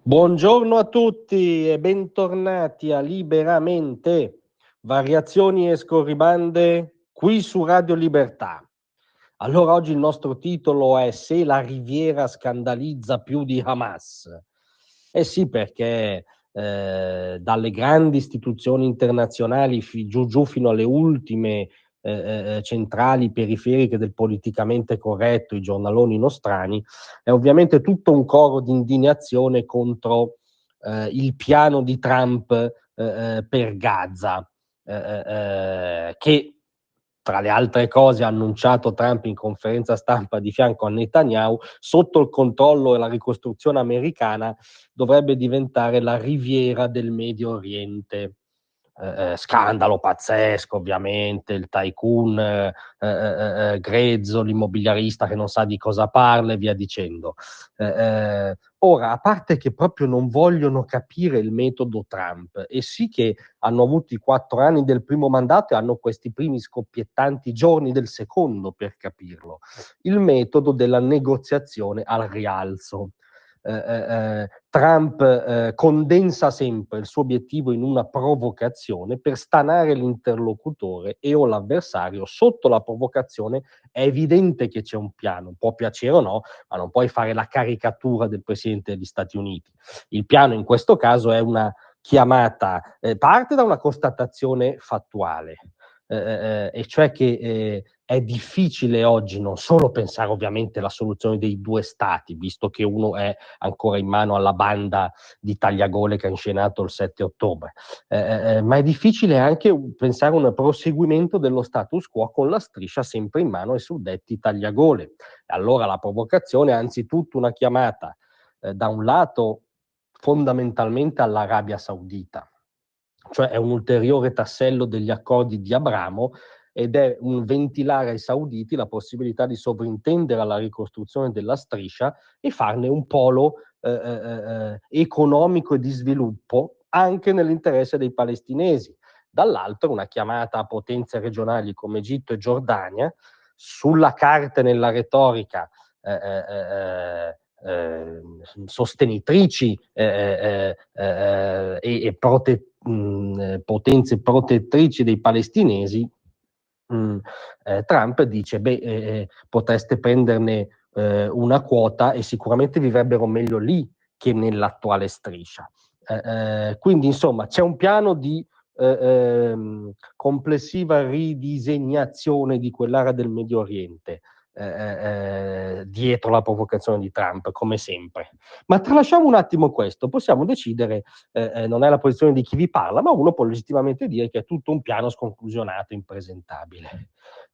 Buongiorno a tutti e bentornati a Liberamente, variazioni e scorribande qui su Radio Libertà. Allora oggi il nostro titolo è Se la Riviera scandalizza più di Hamas. Eh sì, perché dalle grandi istituzioni internazionali giù fino alle ultime centrali periferiche del politicamente corretto, i giornaloni nostrani, è ovviamente tutto un coro di indignazione contro il piano di Trump per Gaza, che tra le altre cose ha annunciato Trump in conferenza stampa di fianco a Netanyahu, sotto il controllo e la ricostruzione americana dovrebbe diventare la riviera del Medio Oriente. Scandalo pazzesco, ovviamente, il tycoon grezzo, l'immobiliarista che non sa di cosa parla e via dicendo. Ora, a parte che proprio non vogliono capire il metodo Trump, e sì che hanno avuto i 4 anni del primo mandato e hanno questi primi scoppiettanti giorni del secondo per capirlo, il metodo della negoziazione al rialzo. Trump condensa sempre il suo obiettivo in una provocazione per stanare l'interlocutore e o l'avversario. Sotto la provocazione è evidente che c'è un piano, può piacere o no, ma non puoi fare la caricatura del Presidente degli Stati Uniti. Il piano in questo caso è una chiamata, parte da una constatazione fattuale, e cioè che è difficile oggi non solo pensare ovviamente alla soluzione dei 2 stati, visto che uno è ancora in mano alla banda di tagliagole che ha inscenato il 7 ottobre, ma è difficile anche pensare a un proseguimento dello status quo con la striscia sempre in mano ai suddetti tagliagole. E allora la provocazione è anzitutto una chiamata, da un lato fondamentalmente all'Arabia Saudita, cioè è un ulteriore tassello degli accordi di Abramo ed è un ventilare ai sauditi la possibilità di sovrintendere alla ricostruzione della striscia e farne un polo economico e di sviluppo anche nell'interesse dei palestinesi. Dall'altro una chiamata a potenze regionali come Egitto e Giordania, sulla carta e nella retorica sostenitrici e potenze protettrici dei palestinesi, Trump dice, potreste prenderne una quota e sicuramente vivrebbero meglio lì che nell'attuale striscia. Quindi insomma c'è un piano di complessiva ridisegnazione di quell'area del Medio Oriente dietro la provocazione di Trump, come sempre. Ma tralasciamo un attimo questo, possiamo decidere, non è la posizione di chi vi parla, ma uno può legittimamente dire che è tutto un piano sconclusionato, impresentabile.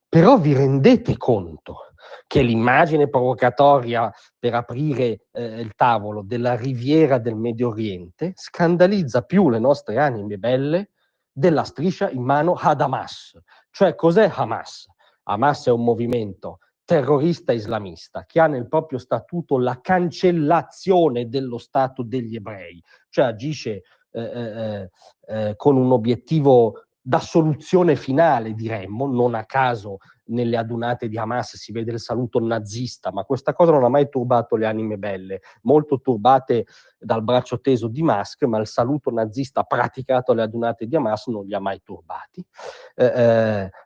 Però vi rendete conto che l'immagine provocatoria per aprire il tavolo della riviera del Medio Oriente scandalizza più le nostre anime belle della striscia in mano ad Hamas. Cioè, cos'è Hamas? Hamas è un movimento terrorista islamista che ha nel proprio statuto la cancellazione dello Stato degli ebrei, cioè agisce con un obiettivo da soluzione finale, diremmo. Non a caso nelle adunate di Hamas si vede il saluto nazista, ma questa cosa non ha mai turbato le anime belle, molto turbate dal braccio teso di Musk, ma il saluto nazista praticato alle adunate di Hamas non li ha mai turbati.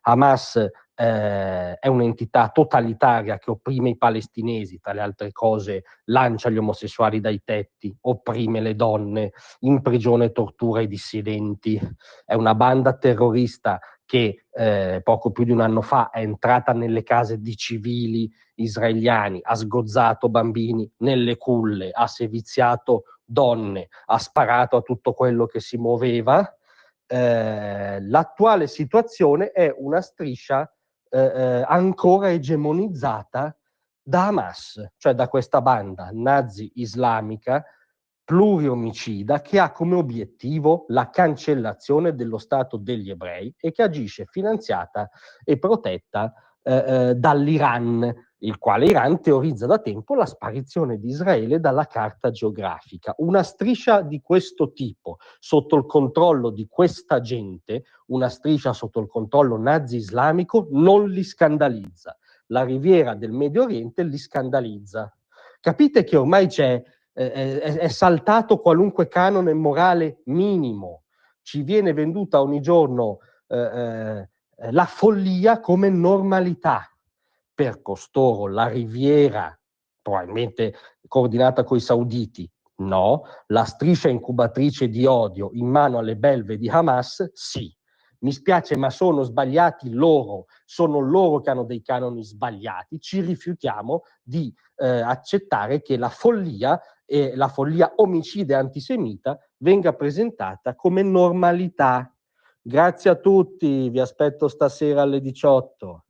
Hamas è un'entità totalitaria che opprime i palestinesi, tra le altre cose lancia gli omosessuali dai tetti, opprime le donne, imprigiona e tortura i dissidenti. È una banda terrorista che poco più di un anno fa è entrata nelle case di civili israeliani, ha sgozzato bambini nelle culle, ha seviziato donne, ha sparato a tutto quello che si muoveva. L'attuale situazione è una striscia ancora egemonizzata da Hamas, cioè da questa banda nazi-islamica pluriomicida che ha come obiettivo la cancellazione dello Stato degli ebrei e che agisce finanziata e protetta dall'Iran, il quale Iran teorizza da tempo la sparizione di Israele dalla carta geografica. Una striscia di questo tipo, sotto il controllo di questa gente, una striscia sotto il controllo nazi-islamico, non li scandalizza. La riviera del Medio Oriente li scandalizza. Capite che ormai c'è è saltato qualunque canone morale minimo, ci viene venduta ogni giorno la follia come normalità. Per costoro la riviera, probabilmente coordinata coi sauditi, no, la striscia incubatrice di odio in mano alle belve di Hamas, sì. Mi spiace, ma sono sbagliati loro, sono loro che hanno dei canoni sbagliati. Ci rifiutiamo di accettare che la follia omicida e antisemita venga presentata come normalità. Grazie a tutti, vi aspetto stasera alle 18.